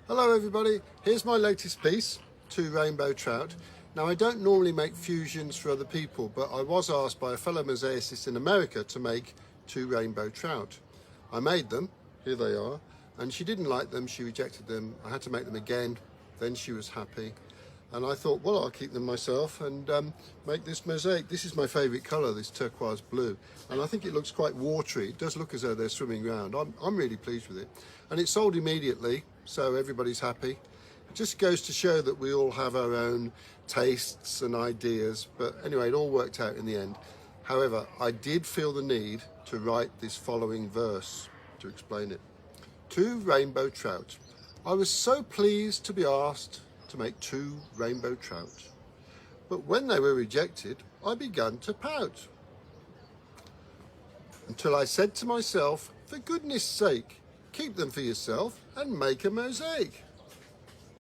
Hello everybody, here's my latest piece, 2 Rainbow Trout. Now I don't normally make fusions for other people, but I was asked by a fellow mosaicist in America to make 2 Rainbow Trout. I made them, here they are, and she didn't like them, she rejected them. I had to make them again, then she was happy. And I thought, well, I'll keep them myself and make this mosaic. This is my favourite colour, this turquoise blue. And I think it looks quite watery. It does look as though they're swimming around. I'm really pleased with it. And it's sold immediately, so everybody's happy. It just goes to show that we all have our own tastes and ideas. But anyway, it all worked out in the end. However, I did feel the need to write this following verse to explain it. 2 Rainbow Trout. I was so pleased to be asked to make 2 rainbow trout. But when they were rejected, I began to pout. Until I said to myself, for goodness sake, keep them for yourself and make a mosaic.